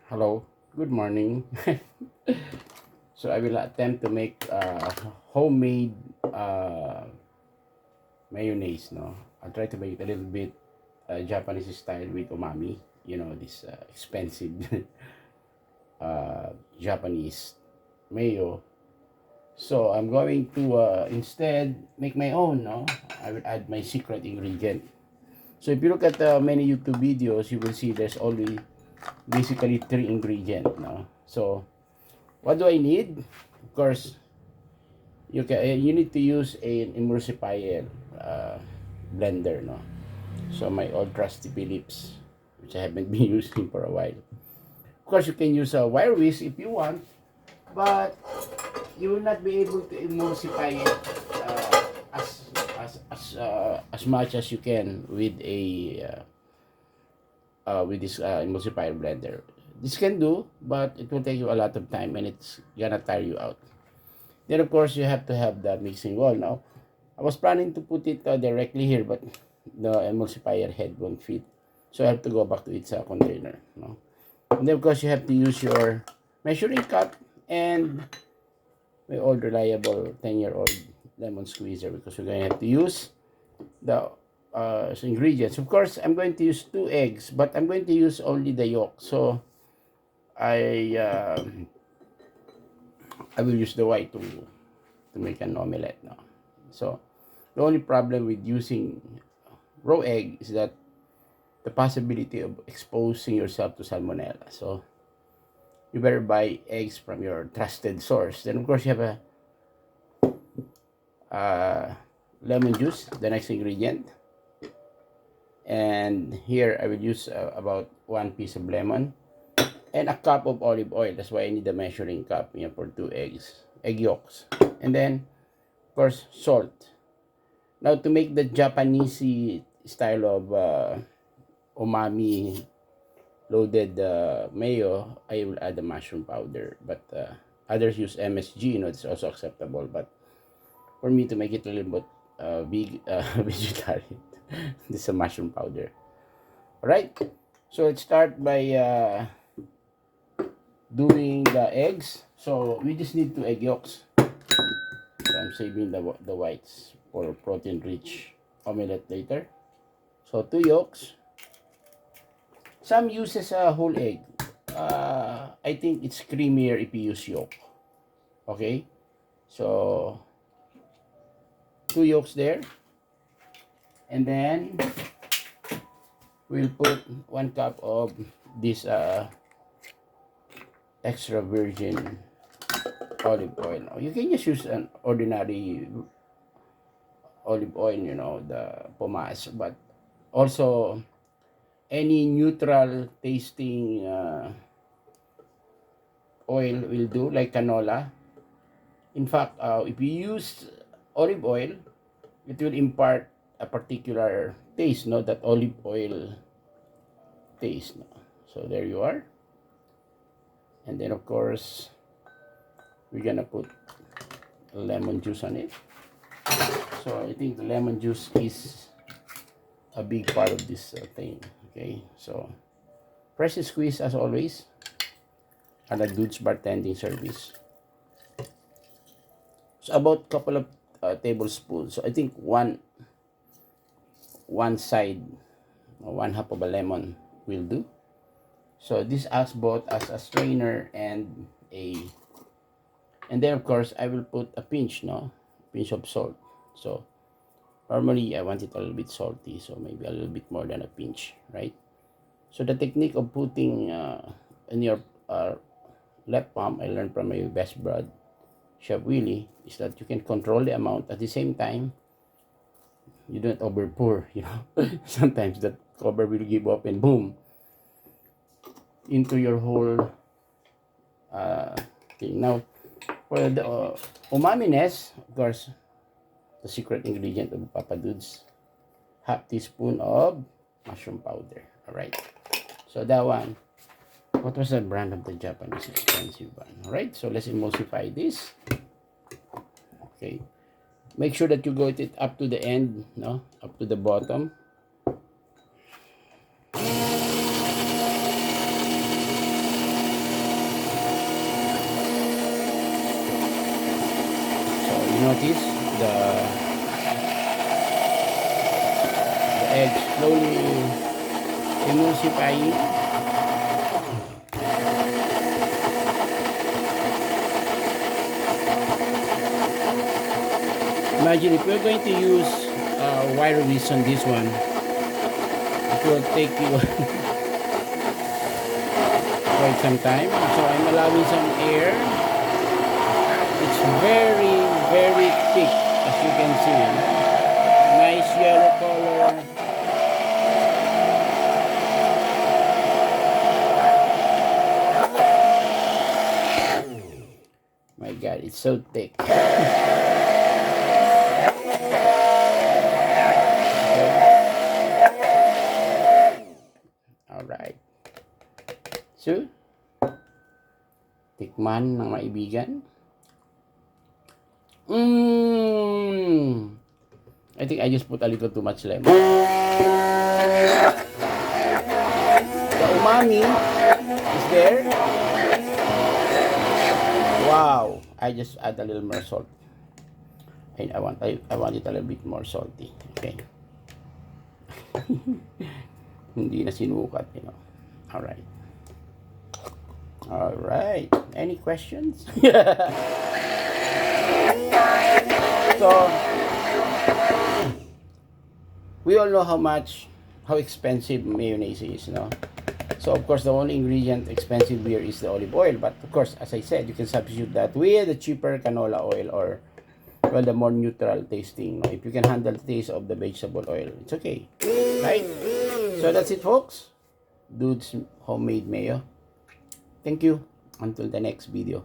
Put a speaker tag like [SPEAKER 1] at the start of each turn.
[SPEAKER 1] Hello, good morning. So I will attempt to make homemade mayonnaise. No, I'll try to make it a little bit Japanese style with umami. You know this expensive Japanese mayo. So I'm going to instead make my own. No, I will add my secret ingredient. So if you look at many YouTube videos, you will see there's only basically three ingredients. No, so what do I need? Of course, you need to use an emulsifier blender, no. So my old trusty Philips, which I haven't been using for a while. Of course, you can use a wire whisk if you want, but you will not be able to emulsify it as much as you can with this emulsifier blender. This can do, but it will take you a lot of time and it's gonna tire you out. Then of course you have to have the mixing bowl. Now, I was planning to put it directly here, but the emulsifier head won't fit. So I have to go back to its container. No? And then of course you have to use your measuring cup and my old reliable 10-year-old lemon squeezer, because we're going to have to use the ingredients. Of course, I'm going to use 2 eggs, but I'm going to use only the yolk. So I uh, I will use the white to make an omelette now. So the only problem with using raw egg is that the possibility of exposing yourself to salmonella. So you better buy eggs from your trusted source. Then of course you have a lemon juice, the next ingredient. And here I will use about 1 piece of lemon and a cup of olive oil. That's why I need a measuring cup, for 2 egg yolks. And then, of course, salt. Now, to make the Japanese style of umami loaded mayo, I will add the mushroom powder. But others use MSG, it's also acceptable. But for me, to make it a little bit vegetarian, this is a mushroom powder. All right. So let's start by doing the eggs. So we just need 2 egg yolks. So I'm saving the whites for protein rich omelette later. So 2 yolks. Some uses a whole egg. I think it's creamier if you use yolk. Okay. So 2 yolks there. And then we'll put 1 cup of this extra virgin olive oil. Now, you can just use an ordinary olive oil, the pomace, but also any neutral tasting oil will do, like canola. In fact, if you use olive oil, it will impart a particular taste, that olive oil taste. No? So there you are. And then of course we're gonna put lemon juice on it. So I think the lemon juice is a big part of this thing. Okay, so fresh squeeze as always, and a Dude's bartending service. So about couple of tablespoons. So I think one side, or 1/2 of a lemon will do. So this acts both as a strainer and then of course I will put a pinch of salt. So normally I want it a little bit salty, so maybe a little bit more than a pinch, right? So the technique of putting in your left palm, I learned from my best bud, Chef Willie, is that you can control the amount. At the same time, you don't over pour, Sometimes that cover will give up and boom, into your whole thing. Now, for the umaminess, of course, the secret ingredient of Papa Dude's, 1/2 teaspoon of mushroom powder. All right. So that one, what was the brand of the Japanese expensive one? All right. So let's emulsify this. Okay. Make sure that you got it up to the end, up to the bottom. notice the egg slowly emulsifying. Imagine if we're going to use wire whisk on this one, it will take you quite some time. So I'm allowing some air. It's very, very thick, as you can see. Nice yellow color. My God, it's so thick. Alright. So, tikman ng maibigan. I think I just put a little too much lemon. The umami is there. Wow! I just add a little more salt. And I want it a little bit more salty. Okay. Hindi na sinukat, Alright. Alright. Any questions? So, we all know how expensive mayonnaise is, So, of course, the only ingredient expensive here is the olive oil. But, of course, as I said, you can substitute that with the cheaper canola oil or, well, the more neutral tasting. If you can handle the taste of the vegetable oil, it's okay. Right? So, that's it, folks. Dude's homemade mayo. Thank you. Until the next video.